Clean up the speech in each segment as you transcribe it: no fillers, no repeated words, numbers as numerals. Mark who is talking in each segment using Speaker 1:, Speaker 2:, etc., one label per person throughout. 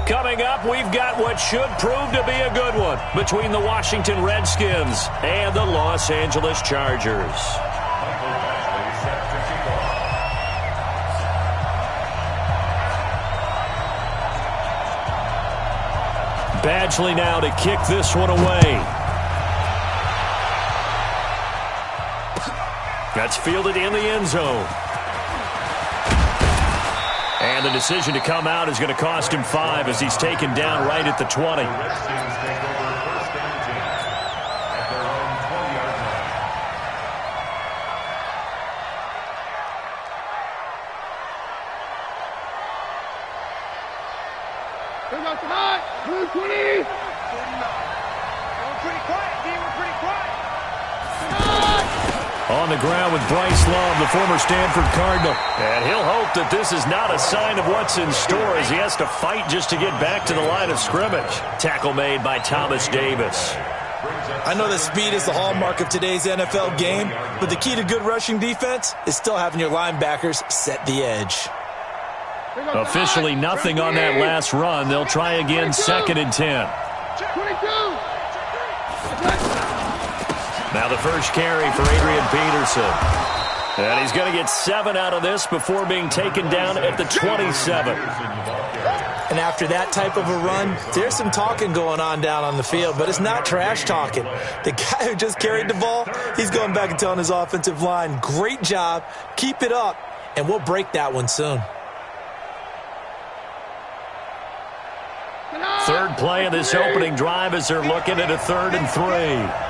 Speaker 1: Coming up, we've got what should prove to be a good one between the Washington Redskins and the Los Angeles Chargers. Badgley now to kick this one away. That's fielded in the end zone. And the decision to come out is going to cost him 5 as he's taken down right at the 20. On the ground with Bryce Love, the former Stanford Cardinal. And he'll hope that this is not a sign of what's in store as he has to fight just to get back to the line of scrimmage. Tackle made by Thomas Davis.
Speaker 2: I know that speed is the hallmark of today's NFL game, but the key to good rushing defense is still having your linebackers set the edge.
Speaker 1: Officially nothing on that last run. They'll try again, 2nd and 10. Now the first carry for Adrian Peterson. And he's going to get 7 out of this before being taken down at the 27.
Speaker 2: And after that type of a run, there's some talking going on down on the field, but it's not trash talking. The guy who just carried the ball, he's going back and telling his offensive line, great job, keep it up, and we'll break that one soon.
Speaker 1: Third play of this opening drive as they're looking at a 3rd and 3.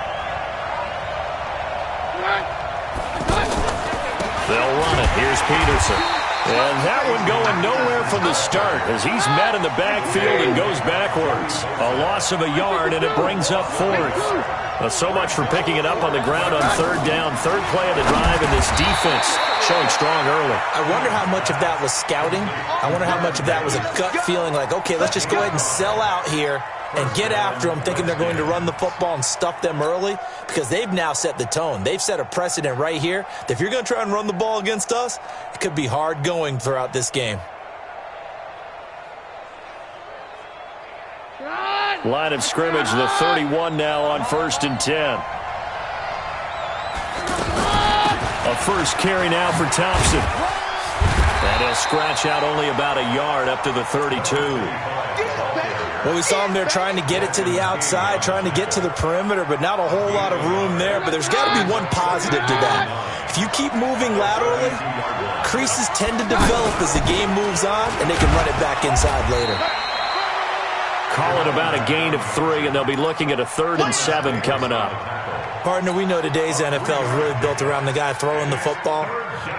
Speaker 1: They'll run it. Here's Peterson. And that one going nowhere from the start as he's met in the backfield and goes backwards. A loss of a yard, and it brings up 4th. So much for picking it up on the ground on 3rd down. 3rd play of the drive, and this defense showing strong early.
Speaker 2: I wonder how much of that was scouting. I wonder how much of that was a gut feeling like, okay, let's just go ahead and sell out here and get after them, thinking they're going to run the football and stuff them early, because they've now set the tone. They've set a precedent right here that if you're going to try and run the ball against us, it could be hard going throughout this game.
Speaker 1: Line of scrimmage, the 31 now on 1st and 10. A first carry now for Thompson. And he'll scratch out only about a yard up to the 32.
Speaker 2: Well, we saw him there trying to get it to the outside, trying to get to the perimeter, but not a whole lot of room there. But there's got to be one positive to that. If you keep moving laterally, creases tend to develop as the game moves on, and they can run it back inside later.
Speaker 1: Call it about a gain of 3, and they'll be looking at a 3rd and 7 coming up.
Speaker 2: Partner, we know today's NFL is really built around the guy throwing the football.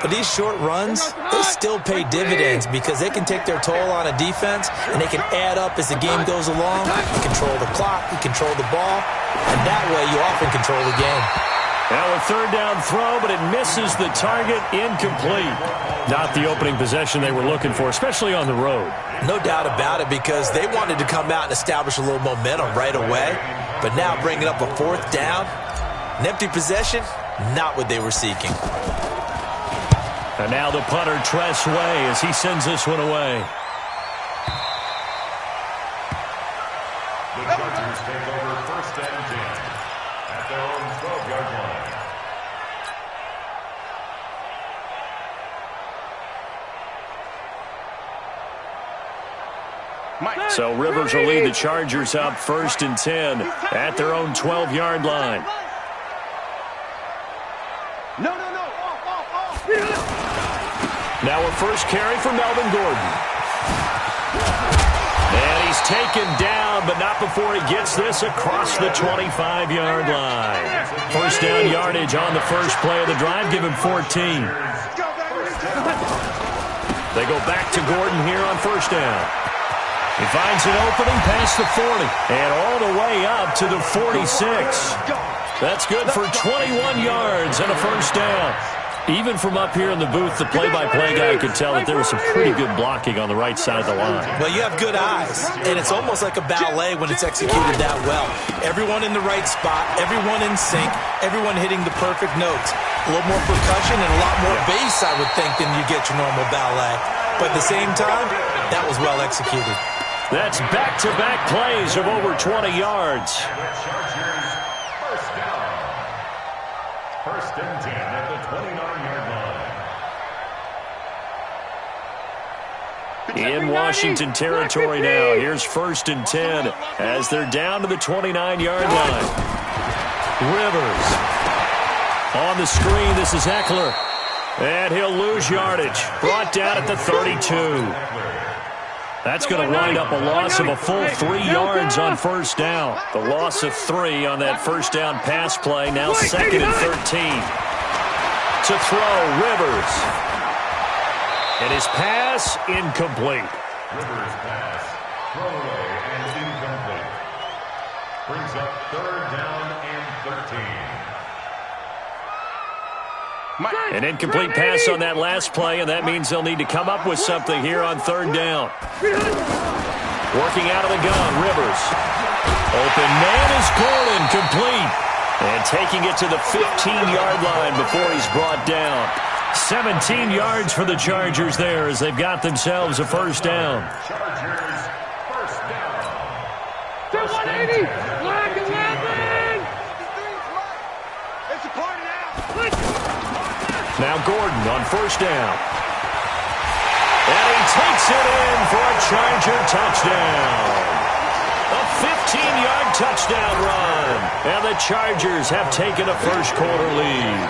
Speaker 2: But these short runs, they still pay dividends because they can take their toll on a defense, and they can add up as the game goes along. You control the clock, you control the ball, and that way you often control the game.
Speaker 1: Now a 3rd down throw, but it misses the target, incomplete. Not the opening possession they were looking for, especially on the road.
Speaker 2: No doubt about it, because they wanted to come out and establish a little momentum right away. But now bringing up a 4th down, an empty possession, not what they were seeking.
Speaker 1: And now the punter, Tress Way, as he sends this one away.
Speaker 3: The Chargers take over 1st and 10 at their own 12-yard line.
Speaker 1: So Rivers will lead the Chargers up 1st and 10 at their own 12-yard line. Now a first carry for Melvin Gordon. And he's taken down, but not before he gets this across the 25-yard line. First down yardage on the first play of the drive. Give him 14. They go back to Gordon here on 1st down. He finds an opening past the 40 and all the way up to the 46. That's good for 21 yards and a 1st down. Even from up here in the booth, the play-by-play guy could tell that there was some pretty good blocking on the right side of the line.
Speaker 2: Well, you have good eyes, and it's almost like a ballet when it's executed that well. Everyone in the right spot, everyone in sync, everyone hitting the perfect notes. A little more percussion and a lot more bass, I would think, than you get your normal ballet. But at the same time, that was well executed.
Speaker 1: That's back-to-back plays of over 20 yards.
Speaker 3: The Chargers, first down. First and 10 at the 29-yard line.
Speaker 1: In Washington territory now. Here's first and 10 as they're down to the 29-yard line. Rivers. On the screen, this is Eckler. And he'll lose yardage. Brought down at the 32. That's going to wind up a loss of a full 3 yards on first down. The loss of 3 on that first down pass play. Now second and 13. To throw, Rivers. And his pass, incomplete.
Speaker 3: Rivers pass, thrown away and incomplete. Brings up third down and 13.
Speaker 1: An incomplete pass on that last play, and that means they'll need to come up with something here on third down. Working out of the gun, Rivers. Open man is Gordon, complete. And taking it to the 15-yard line before he's brought down. 17 yards for the Chargers there as they've got themselves a first down.
Speaker 3: Chargers, first down.
Speaker 4: 180, black 11. It's a party now.
Speaker 1: Now Gordon on first down. And he takes it in for a Charger touchdown. A 15-yard touchdown run. And the Chargers have taken a first-quarter lead.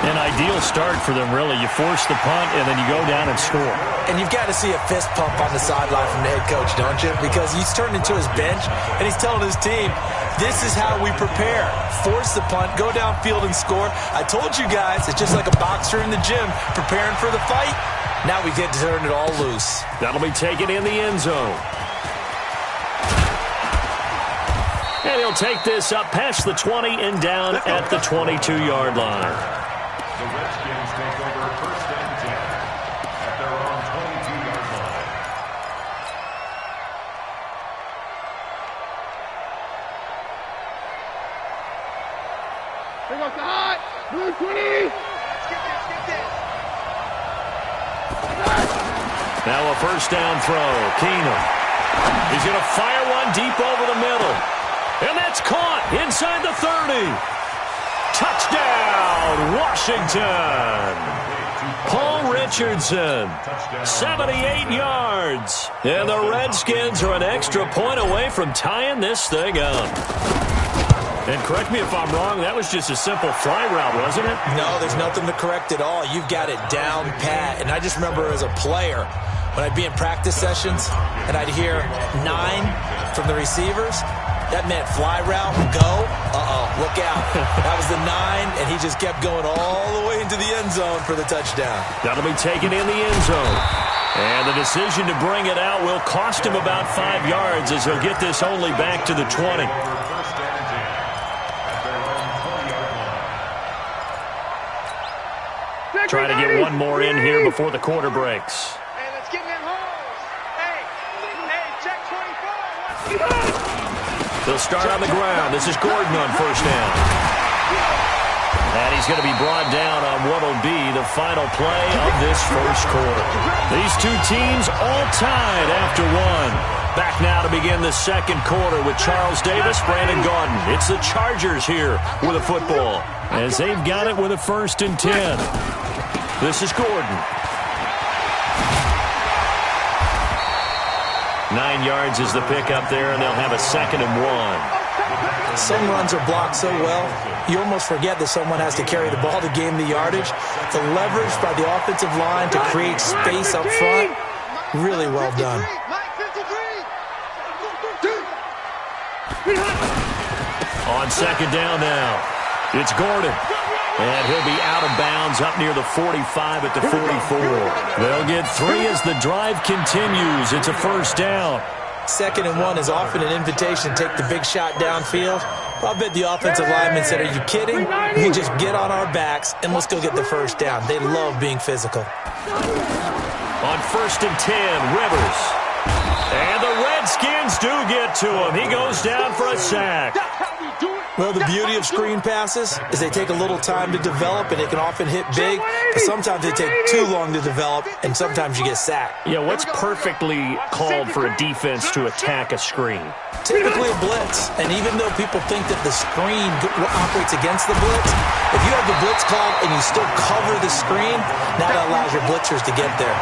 Speaker 1: An ideal start for them, really. You force the punt, and then you go down and score.
Speaker 2: And you've got to see a fist pump on the sideline from the head coach, don't you? Because he's turned into his bench, and he's telling his team, this is how we prepare. Force the punt, go downfield and score. I told you guys, it's just like a boxer in the gym preparing for the fight. Now we get to turn it all loose.
Speaker 1: That'll be taken in the end zone. And he'll take this up past the 20 and down at the 22-yard line.
Speaker 3: The Redskins take over first and 10 at their own 22-yard line.
Speaker 4: Bring up the hot. Blue 20.
Speaker 1: Now a first down throw. Keenum. He's going to fire one deep over the middle. And that's caught inside the 30. Touchdown, Washington. Paul Richardson, 78 yards. And the Redskins are an extra point away from tying this thing up. And correct me if I'm wrong, that was just a simple fly route, wasn't it?
Speaker 2: No, there's nothing to correct at all. You've got it down pat. And I just remember as a player, when I'd be in practice sessions and I'd hear 9 from the receivers, that meant fly route, go, look out. That was the 9, and he just kept going all the way into the end zone for the touchdown.
Speaker 1: That'll be taken in the end zone. And the decision to bring it out will cost him about 5 yards as he'll get this only back to the 20.
Speaker 3: First and 10 at their own 20-yard line.
Speaker 1: Trying to get one more in here before the quarter breaks.
Speaker 4: Hey, let's get in them holes. Hey, check 24.
Speaker 1: They'll start on the ground. This is Gordon on first down. And he's going to be brought down on what will be the final play of this first quarter. These two teams all tied after one. Back now to begin the second quarter with Charles Davis, Brandon Gaudin. It's the Chargers here with a football as they've got it with a first and 10. This is Gordon. 9 yards is the pickup there, and they'll have a second and 1.
Speaker 2: Some runs are blocked so well, you almost forget that someone has to carry the ball to gain the yardage. The leverage by the offensive line to create space up front, really well done.
Speaker 1: On second down now, it's Gordon. And he'll be out of bounds up near the 45 at the 44. They'll get 3 as the drive continues. It's a first down.
Speaker 2: Second and 1 is often an invitation to take the big shot downfield. I bet the offensive lineman said, are you kidding? You just get on our backs and let's go get the first down. They love being physical.
Speaker 1: On first and 10, Rivers. And the Redskins blitz do get to him. He goes down for a sack.
Speaker 2: Well, the beauty of screen passes is they take a little time to develop, and they can often hit big, but sometimes they take too long to develop, and sometimes you get sacked.
Speaker 1: Yeah, what's perfectly called for a defense to attack a screen?
Speaker 2: Typically a blitz, and even though people think that the screen operates against the blitz, if you have the blitz called and you still cover the screen, that allows your blitzers to get there.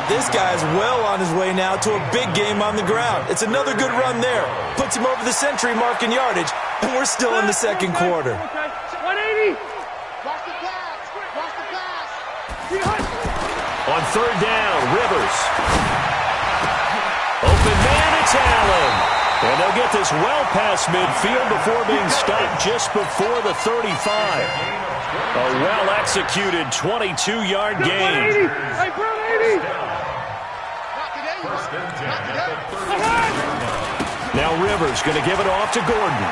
Speaker 2: This guy's well on his way now to a big game on the ground. It's another good run there. Puts him over the century mark in yardage, and we're still in the second quarter.
Speaker 4: 180. Watch the pass. Watch the pass.
Speaker 1: On third down, Rivers. Open man, it's Allen. And they'll get this well past midfield before being stopped just before the 35. A well-executed 22-yard gain.
Speaker 4: Hey, bro, 80.
Speaker 1: Now Rivers going to give it off to Gordon.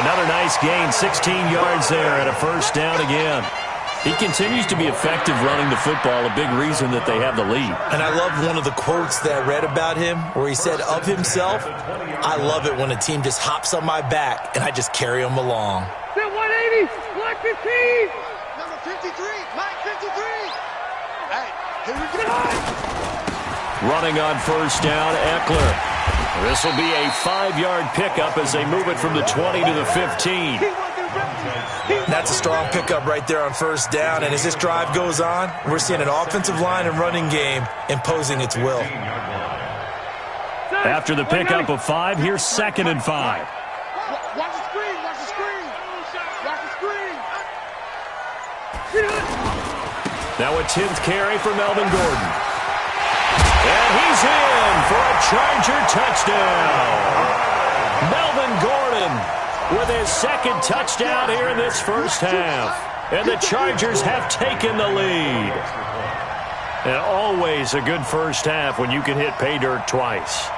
Speaker 1: Another nice gain, 16 yards there and a first down again. He continues to be effective running the football, a big reason that they have the lead.
Speaker 2: And I love one of the quotes that I read about him where he said of himself, I love it when a team just hops on my back and I just carry them along.
Speaker 4: 180, Black 15. Number 53, Mike 53. Hey, here we go.
Speaker 1: Running on first down, Eckler. This will be a 5-yard pickup as they move it from the 20 to the 15.
Speaker 2: That's a strong pickup right there on first down, and as this drive goes on, we're seeing an offensive line and running game imposing its will.
Speaker 1: After the pickup of 5, here's 2nd and 5.
Speaker 4: Watch the screen, watch the screen. Watch the screen.
Speaker 1: Now a 10th carry for Melvin Gordon. And he's in for a Charger touchdown. Melvin Gordon with his 2nd touchdown here in this first half. And the Chargers have taken the lead. And always a good first half when you can hit pay dirt twice.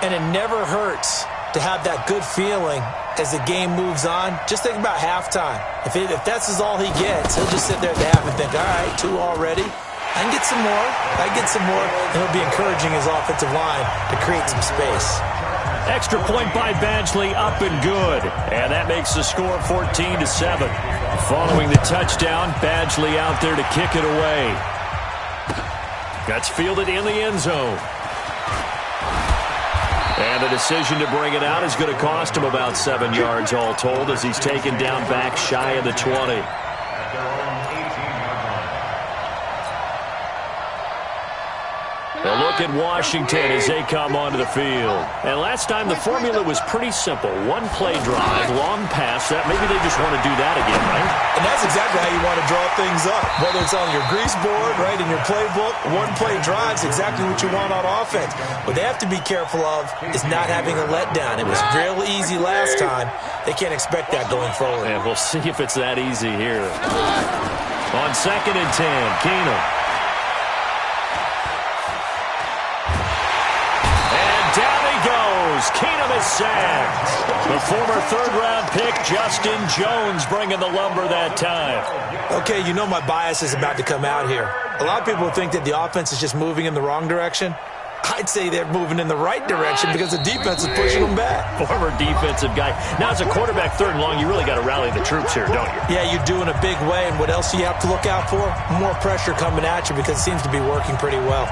Speaker 2: And it never hurts to have that good feeling as the game moves on. Just think about halftime. If that's all he gets, he'll just sit there at the half and think, all right, 2 already. I can get some more. I can get some more. And he'll be encouraging his offensive line to create some space.
Speaker 1: Extra point by Badgley, up and good. And that makes the score 14-7. Following the touchdown, Badgley out there to kick it away. That's fielded in the end zone. And the decision to bring it out is going to cost him about 7 yards all told as he's taken down back shy of the 20. A look at Washington as they come onto the field. And last time the formula was pretty simple. 1 play drive, long pass. That maybe they just want to do that again, right?
Speaker 2: And that's exactly how you want to draw things up. Whether it's on your grease board, right, in your playbook, 1 play drive is exactly what you want on offense. What they have to be careful of is not having a letdown. It was real easy last time. They can't expect that going forward.
Speaker 1: And we'll see if it's that easy here. On 2nd and 10, Keenum. Keenum is sacked. The former 3rd-round pick, Justin Jones, bringing the lumber that time.
Speaker 2: Okay, you know my bias is about to come out here. A lot of people think that the offense is just moving in the wrong direction. I'd say they're moving in the right direction because the defense is pushing them back.
Speaker 1: Former defensive guy. Now, as a quarterback 3rd and long, you really got to rally the troops here, don't you?
Speaker 2: Yeah, you do in a big way. And what else do you have to look out for? More pressure coming at you because it seems to be working pretty well.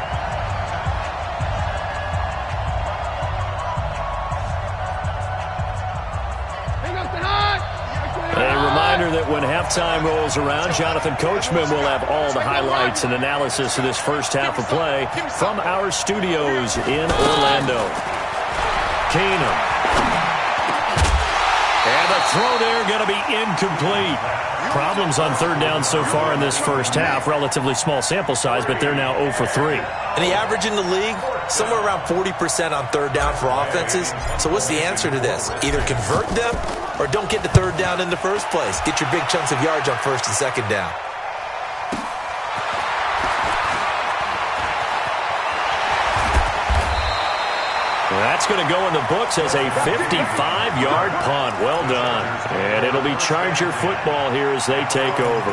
Speaker 1: That when halftime rolls around, Jonathan Coachman will have all the highlights and analysis of this first half of play from our studios in Orlando. Keenum. And the throw there going to be incomplete. Problems on 3rd down so far in this first half. Relatively small sample size, but they're now 0 for 3.
Speaker 2: And the average in the league, somewhere around 40% on 3rd down for offenses. So what's the answer to this? Either convert them or don't get the 3rd down in the first place. Get your big chunks of yards on 1st and 2nd down.
Speaker 1: That's going to go in the books as a 55-yard punt. Well done. And it'll be Charger football here as they take over.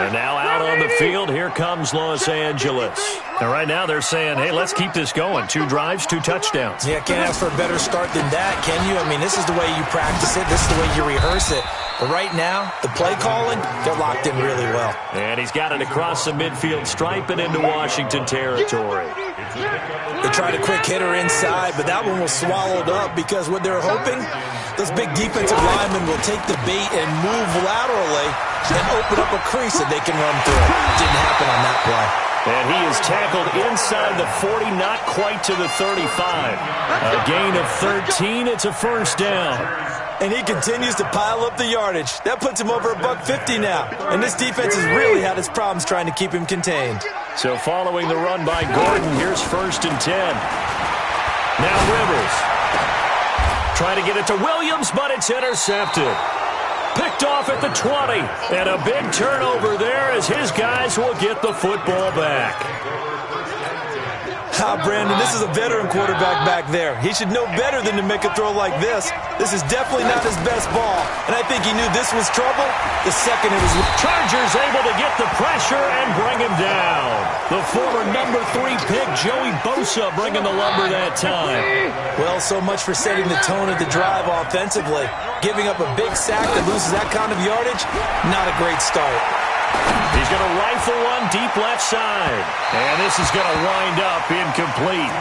Speaker 1: And now out on the field, here comes Los Angeles. And right now they're saying, hey, let's keep this going. 2 drives, 2 touchdowns.
Speaker 2: Yeah, can't ask for a better start than that, can you? I mean, this is the way you practice it. This is the way you rehearse it. But right now, the play calling, they're locked in really well.
Speaker 1: And he's got it across the midfield stripe and into Washington territory.
Speaker 2: They tried a quick hitter inside, but that one was swallowed up because what they're hoping, those big defensive linemen will take the bait and move laterally and open up a crease that they can run through. Didn't happen on that play.
Speaker 1: And he is tackled inside the 40, not quite to the 35. A gain of 13. It's a first down.
Speaker 2: And he continues to pile up the yardage. That puts him over $150 now. And this defense has really had its problems trying to keep him contained.
Speaker 1: So following the run by Gordon, here's 1st and 10. Now Rivers. Trying to get it to Williams, but it's intercepted. Picked off at the 20. And a big turnover there as his guys will get the football back.
Speaker 2: Brandon, this is a veteran quarterback back there. He should know better than to make a throw like this. This is definitely not his best ball, and I think he knew this was trouble the second it was.
Speaker 1: Chargers able to get the pressure and bring him down. The former number 3 pick, Joey Bosa, bringing the lumber that time.
Speaker 2: Well, so much for setting the tone of the drive offensively. Giving up a big sack that loses that kind of yardage, not a great start.
Speaker 1: He's going to rifle one deep left side. And this is going to wind up incomplete.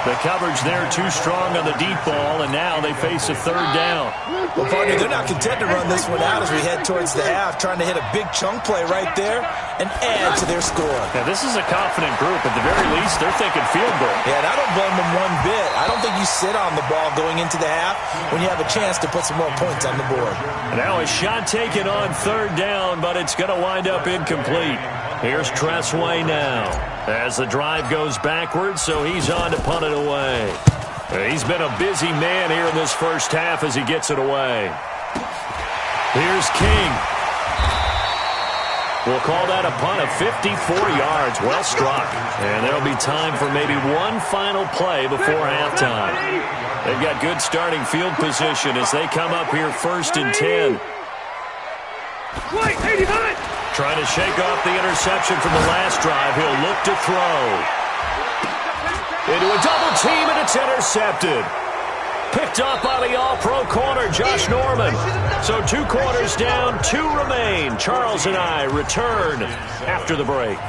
Speaker 1: The coverage there too strong on the deep ball, and now they face a 3rd down.
Speaker 2: Well, partner, they're not content to run this one out as we head towards the half, trying to hit a big chunk play right there and add to their score.
Speaker 1: Now, this is a confident group. At the very least, they're thinking field goal.
Speaker 2: Yeah, and I don't blame them one bit. I don't think you sit on the ball going into the half when you have a chance to put some more points on the board.
Speaker 1: And now a shot taken on 3rd down, but it's going to wind up incomplete. Here's Tressway now as the drive goes backwards, so he's on to punt it away. He's been a busy man here in this first half as he gets it away. Here's King. We'll call that a punt of 54 yards. Well struck. And there'll be time for maybe one final play before halftime. They've got good starting field position as they come up here 1st and 10. Trying to shake off the interception from the last drive. He'll look to throw. Into a double team, and it's intercepted. Picked up by the all-pro corner, Josh Norman. So 2 corners down, 2 remain. Charles and I return after the break.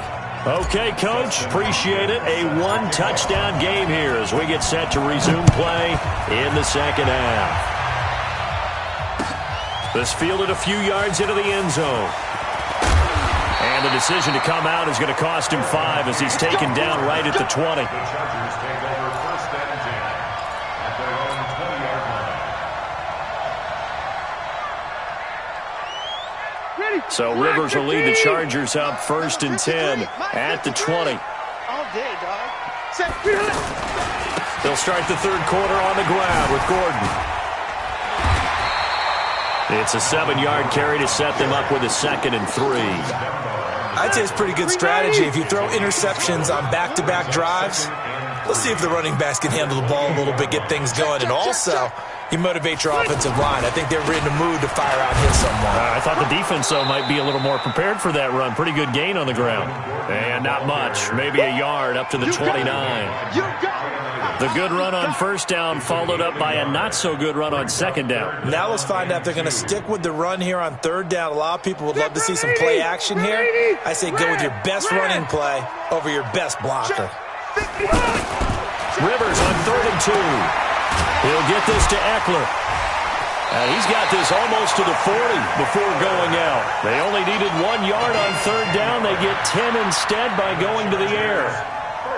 Speaker 1: Okay, Coach, appreciate it. A 1-touchdown game here as we get set to resume play in the second half. This fielded a few yards into the end zone. And the decision to come out is going to cost him 5 as he's taken down right at the 20. So Rivers will lead the Chargers up 1st and 10 at the 20. They'll start the 3rd quarter on the ground with Gordon. It's a 7-yard carry to set them up with a 2nd and 3.
Speaker 2: I'd say it's pretty good strategy. If you throw interceptions on back-to-back drives, let's see if the running backs can handle the ball a little bit, get things going, and also you motivate your offensive line. I think they're in the mood to fire out hits someone.
Speaker 1: I thought the defense, though, might be a little more prepared for that run. Pretty good gain on the ground. And not much. Maybe a yard up to the 29. The good run on 1st down followed up by a not-so-good run on 2nd down.
Speaker 2: Now let's find out if they're going to stick with the run here on 3rd down. A lot of people would love to see some play action here. I say go with your best running play over your best blocker.
Speaker 1: Rivers on 3rd and 2. He'll get this to Eckler. And he's got this almost to the 40 before going out. They only needed 1 yard on 3rd down. They get 10 instead by going to the air.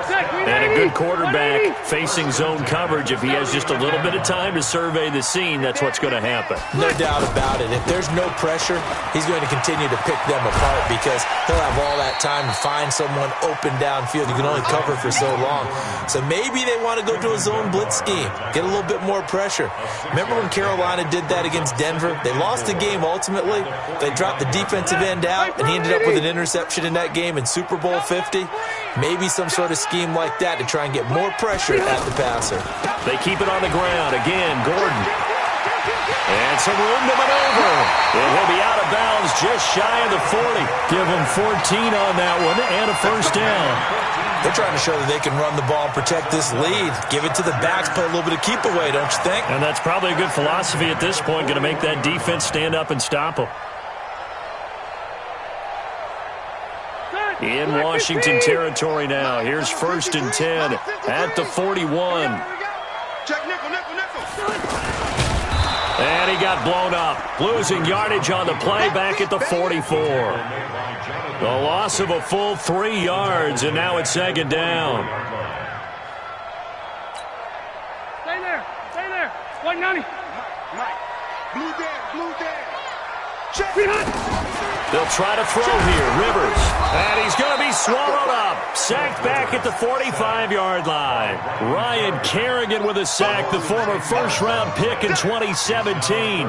Speaker 1: And a good quarterback facing zone coverage. If he has just a little bit of time to survey the scene, that's what's going to happen.
Speaker 2: No doubt about it. If there's no pressure, he's going to continue to pick them apart because he'll have all that time to find someone open downfield. You can only cover for so long. So maybe they want to go to a zone blitz scheme, get a little bit more pressure. Remember when Carolina did that against Denver? They lost the game ultimately. They dropped the defensive end out, and he ended up with an interception in that game in Super Bowl 50. Maybe some sort of scheme like that to try and get more pressure at the passer.
Speaker 1: They keep it on the ground. Again, Gordon. And some room to maneuver. And he'll be out of bounds just shy of the 40. Give him 14 on that one and a first down.
Speaker 2: They're trying to show that they can run the ball and protect this lead. Give it to the backs, play a little bit of keep away, don't you think?
Speaker 1: And that's probably a good philosophy at this point, going to make that defense stand up and stop them. In Washington territory now. Here's 1st and 10 at the 41.
Speaker 4: Check nickel, nickel, nickel.
Speaker 1: And he got blown up. Losing yardage on the play back at the 44. The loss of a full 3 yards, and now it's 2nd down.
Speaker 4: Stay there. Stay there. 190. Mike. Blue there. Check.
Speaker 1: They'll try to throw here. Rivers. And he's going to be swallowed up. Sacked back at the 45-yard line. Ryan Kerrigan with a sack, the former first-round pick in 2017.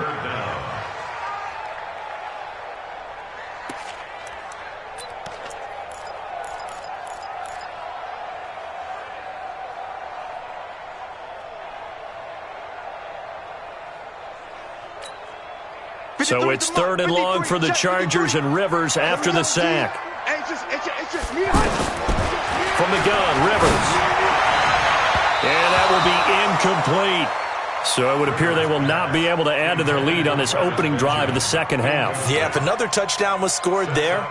Speaker 1: So it's 3rd and long for the Chargers, and Rivers after the sack. From the gun, Rivers. And that will be incomplete. So it would appear they will not be able to add to their lead on this opening drive of the second half.
Speaker 2: Yeah, if another touchdown was scored there,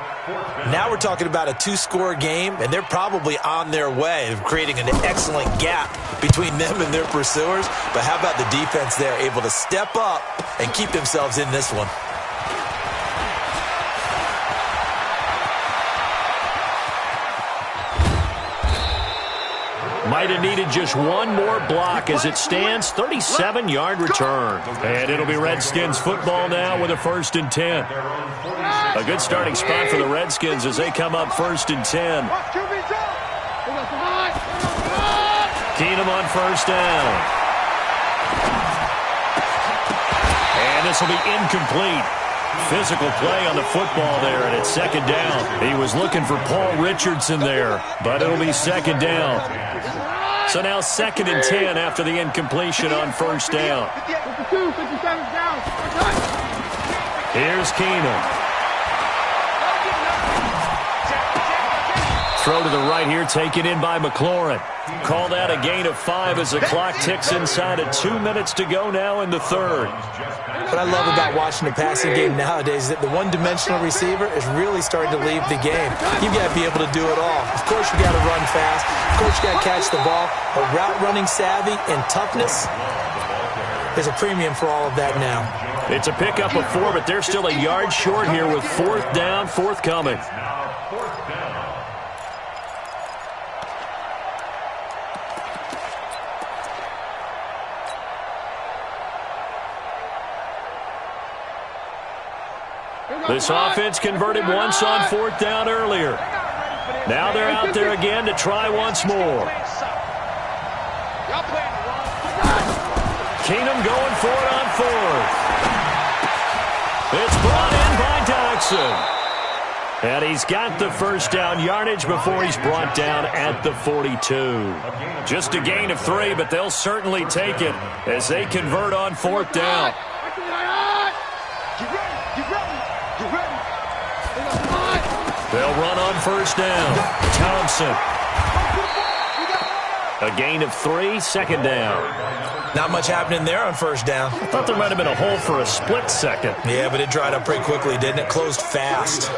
Speaker 2: now we're talking about a 2-score game, and they're probably on their way of creating an excellent gap between them and their pursuers. But how about the defense there, able to step up and keep themselves in this one?
Speaker 1: Might have needed just one more block as it stands. 37-yard return. And it'll be Redskins football now with a 1st and 10. A good starting spot for the Redskins as they come up 1st and 10. Keenum on 1st down. And this will be incomplete. Physical play on the football there, and it's 2nd down. He was looking for Paul Richardson there, but it'll be 2nd down. So now 2nd and 10 after the incompletion on 1st down.
Speaker 4: 52, 57 down.
Speaker 1: Here's Keenum. Throw to the right here, taken in by McLaurin. Called out a gain of 5 as the clock ticks inside of 2 minutes to go now in the 3rd.
Speaker 2: What I love about watching the passing game nowadays is that the one-dimensional receiver is really starting to leave the game. You've got to be able to do it all. Of course, you got to run fast. Of course, you got to catch the ball. But route running savvy and toughness, there's a premium for all of that now.
Speaker 1: It's a pickup of 4, but they're still a yard short here with 4th down, forthcoming. This offense converted once on 4th down earlier. Now they're out there again to try once more. Keenum going for it on 4th. It's brought in by Dodson. And he's got the 1st down yardage before he's brought down at the 42. Just a gain of 3, but they'll certainly take it as they convert on 4th down. They'll run on 1st down. Thompson. A gain of 3, 2nd down.
Speaker 2: Not much happening there on 1st down.
Speaker 1: I thought there might have been a hole for a split second.
Speaker 2: Yeah, but it dried up pretty quickly, didn't it? Closed fast.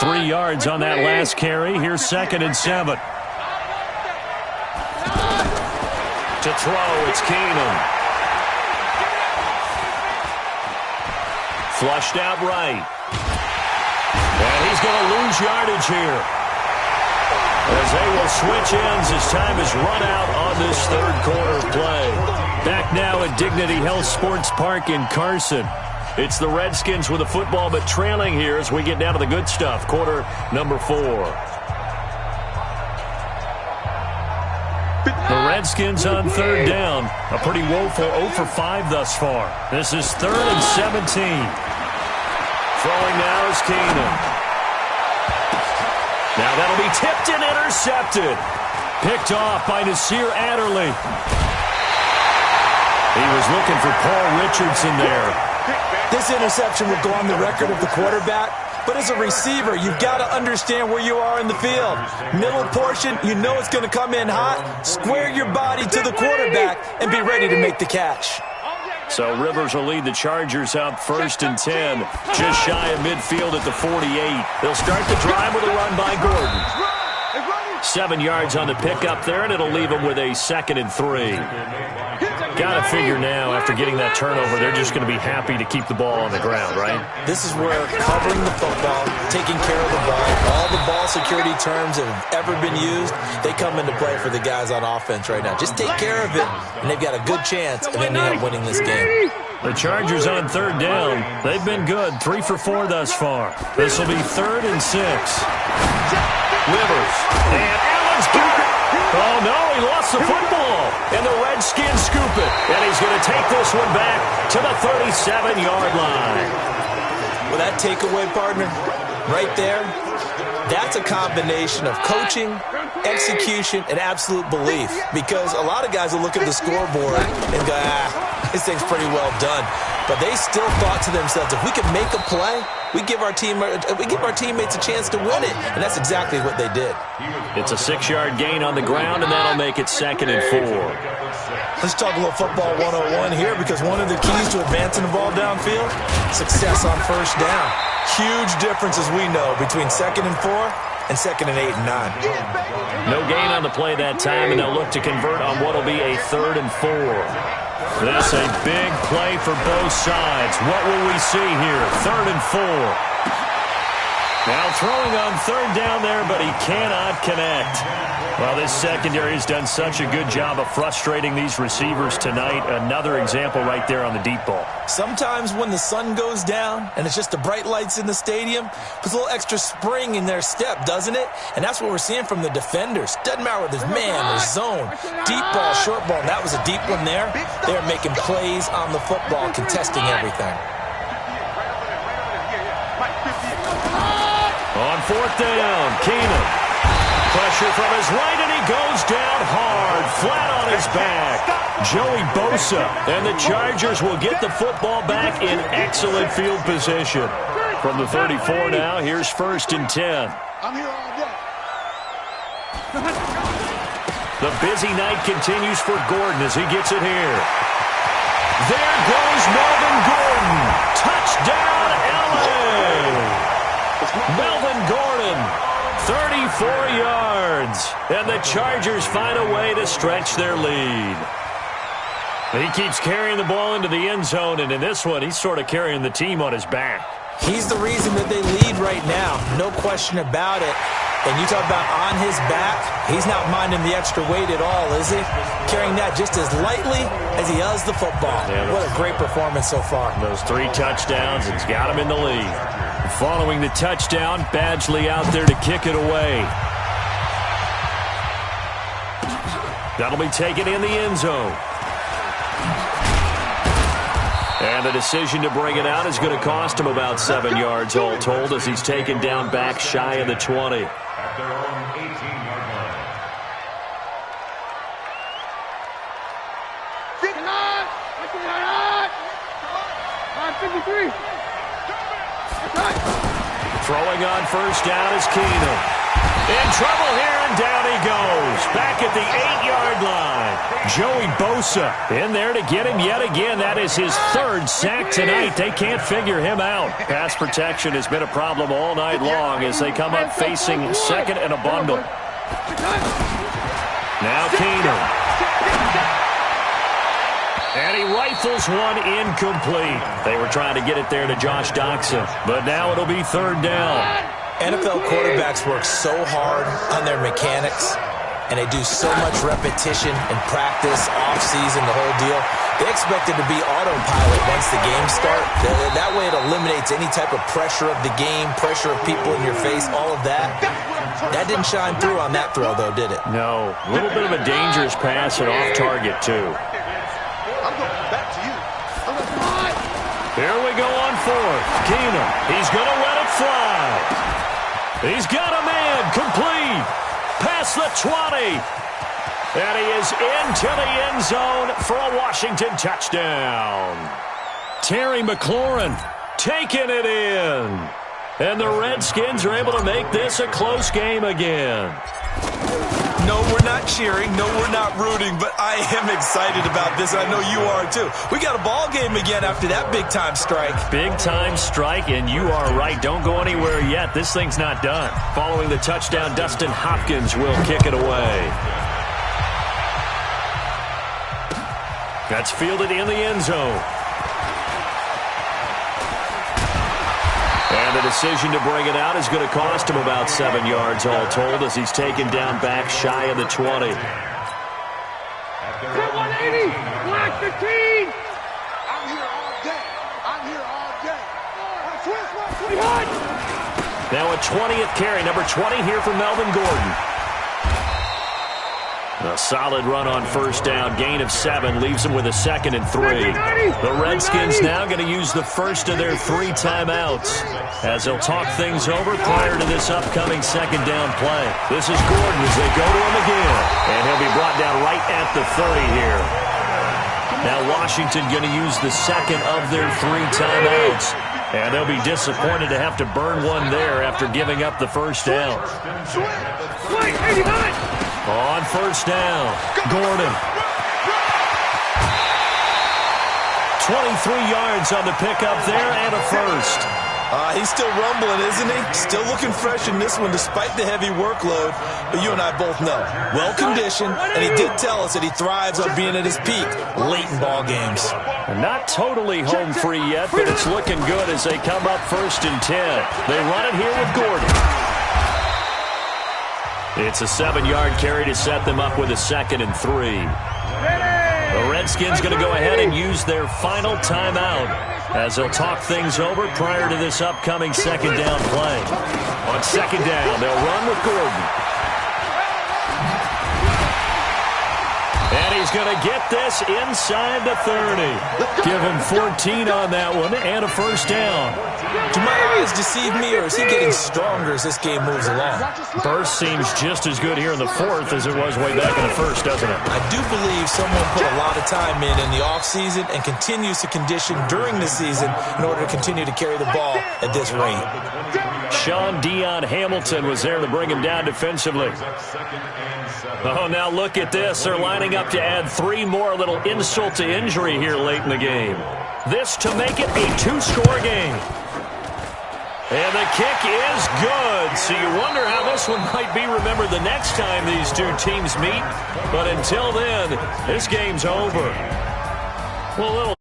Speaker 1: Three yards on that last carry. Here's 2nd and 7. To throw, it's Keenum. Flushed out right. And he's going to lose yardage here, as they will switch ends as time is run out on this 3rd quarter play. Back now at Dignity Health Sports Park in Carson. It's the Redskins with the football, but trailing here as we get down to the good stuff. Quarter number 4. The Redskins on 3rd down. A pretty woeful 0 for 5 thus far. This is 3rd and 17. Throwing now is Keenum. Now that'll be tipped and intercepted. Picked off by Nasir Adderley. He was looking for Paul Richardson there.
Speaker 2: This interception will go on the record of the quarterback, but as a receiver, you've got to understand where you are in the field. Middle portion, you know it's going to come in hot. Square your body to the quarterback and be ready to make the catch.
Speaker 1: So Rivers will lead the Chargers out 1st and 10, just shy of midfield at the 48. They'll start the drive with a run by Gordon. 7 yards on the pickup there, and it'll leave them with a 2nd and 3. Got to figure now, after getting that turnover, they're just going to be happy to keep the ball on the ground, right?
Speaker 2: This is where covering the football, taking care of the ball, all the ball security terms that have ever been used, they come into play for the guys on offense right now. Just take care of it, and they've got a good chance of ending up winning this game.
Speaker 1: The Chargers on 3rd down. They've been good, 3 for 4 thus far. This will be 3rd and 6. Rivers, and Allen's got it. Oh, no, he lost the football. And the Redskins scoop it. And he's going to take this one back to the 37-yard line.
Speaker 2: Well, that takeaway, partner, right there, that's a combination of coaching, execution, and absolute belief. Because a lot of guys will look at the scoreboard and go, this thing's pretty well done. But they still thought to themselves, if we can make a play, we give our teammates a chance to win it. And that's exactly what they did.
Speaker 1: It's a 6-yard gain on the ground, and that'll make it 2nd and 4.
Speaker 2: Let's talk a little football 101 here, because one of the keys to advancing the ball downfield, success on 1st down. Huge difference, as we know, between 2nd and 4 and 2nd and 8 and 9.
Speaker 1: No gain on the play that time, and they'll look to convert on what will be a 3rd and 4. This a big play for both sides. What will we see here? 3rd and 4. Now throwing on 3rd down there, but he cannot connect. Well, this secondary has done such a good job of frustrating these receivers tonight. Another example right there on the deep ball.
Speaker 2: Sometimes when the sun goes down and it's just the bright lights in the stadium, puts a little extra spring in their step, doesn't it? And that's what we're seeing from the defenders. Doesn't matter whether there's man or zone, deep ball, short ball. And that was a deep one there. They're making plays on the football, contesting everything.
Speaker 1: On 4th down, Keenan. Pressure from his right, and he goes down hard, flat on his back. Joey Bosa, and the Chargers will get the football back in excellent field position. From the 34 now, here's 1st and 10.
Speaker 4: I'm here all day.
Speaker 1: The busy night continues for Gordon as he gets it here. There goes Melvin Gordon. Touchdown, LA! Melvin Gordon, 34 yards. And the Chargers find a way to stretch their lead. He keeps carrying the ball into the end zone, and in this one, he's sort of carrying the team on his back.
Speaker 2: He's the reason that they lead right now. No question about it. And you talk about on his back, he's not minding the extra weight at all, is he? Carrying that just as lightly as he does the football. Yeah, what a great performance so far.
Speaker 1: Those 3 touchdowns, it's got him in the lead. Following the touchdown, Badgley out there to kick it away. That'll be taken in the end zone. And the decision to bring it out is going to cost him about 7 yards all told, as he's taken down back shy of the 20.
Speaker 3: At their own 18-yard line.
Speaker 4: 53.
Speaker 1: Throwing on 1st down is Keenan. In trouble here, and down he goes. Back at the 8-yard line. Joey Bosa in there to get him yet again. That is his 3rd sack tonight. They can't figure him out. Pass protection has been a problem all night long as they come up facing 2nd and a bundle. Now Keenan. And he rifles one incomplete. They were trying to get it there to Josh Doxson, but now it'll be 3rd down.
Speaker 2: NFL quarterbacks work so hard on their mechanics, and they do so much repetition and practice, off-season, the whole deal. They expect it to be autopilot once the games start. That way it eliminates any type of pressure of the game, pressure of people in your face, all of that. That didn't shine through on that throw, though, did it?
Speaker 1: No. A little bit of a dangerous pass and off target, too.
Speaker 4: I'm going back to you.
Speaker 1: Here we go on 4th. Keenan, he's going to let it fly. He's got a man, complete, past the 20. And he is into the end zone for a Washington touchdown. Terry McLaurin taking it in. And the Redskins are able to make this a close game again.
Speaker 2: No, we're not cheering. No, we're not rooting. But I am excited about this. I know you are, too. We got a ball game again after that big-time strike.
Speaker 1: Big-time strike, and you are right. Don't go anywhere yet. This thing's not done. Following the touchdown, Dustin Hopkins will kick it away. That's fielded in the end zone. And the decision to bring it out is going to cost him about 7 yards all told as he's taken down back shy of the 20.
Speaker 4: 180, black 15. I'm here all day. I'm here all day.
Speaker 1: Now a 20th carry, number 20 here for Melvin Gordon. A solid run on first down, gain of 7, leaves him with a 2nd and 3. The Redskins now going to use the first of their 3 timeouts as they'll talk things over prior to this upcoming 2nd down play. This is Gordon as they go to him again, and he'll be brought down right at the 30 here. Now Washington going to use the 2nd of their 3 timeouts, and they'll be disappointed to have to burn one there after giving up the first down. On first down, Gordon. 23 yards on the pickup there and a first.
Speaker 2: He's still rumbling, isn't he? Still looking fresh in this one despite the heavy workload. But you and I both know, well-conditioned, and he did tell us that he thrives on being at his peak late in ball games.
Speaker 1: Not totally home free yet, but it's looking good as they come up 1st and 10. They run it here with Gordon. It's a 7-yard carry to set them up with a 2nd and 3. The Redskins going to go ahead and use their final timeout as they'll talk things over prior to this upcoming 2nd down play. On 2nd down, they'll run with Gordon. And he's going to get this inside the 30. Give him 14 on that one and a first down.
Speaker 2: Do my eyes deceive me, or is he getting stronger as this game moves along?
Speaker 1: Burst seems just as good here in the 4th as it was way back in the 1st, doesn't it?
Speaker 2: I do believe someone put a lot of time in the offseason and continues to condition during the season in order to continue to carry the ball at this rate.
Speaker 1: Sean Dion Hamilton was there to bring him down defensively. Oh, now look at this. They're lining up to add 3 more, little insult to injury here late in the game. This to make it a 2-score game. And the kick is good. So you wonder how this one might be remembered the next time these two teams meet. But until then, this game's over. Well, a little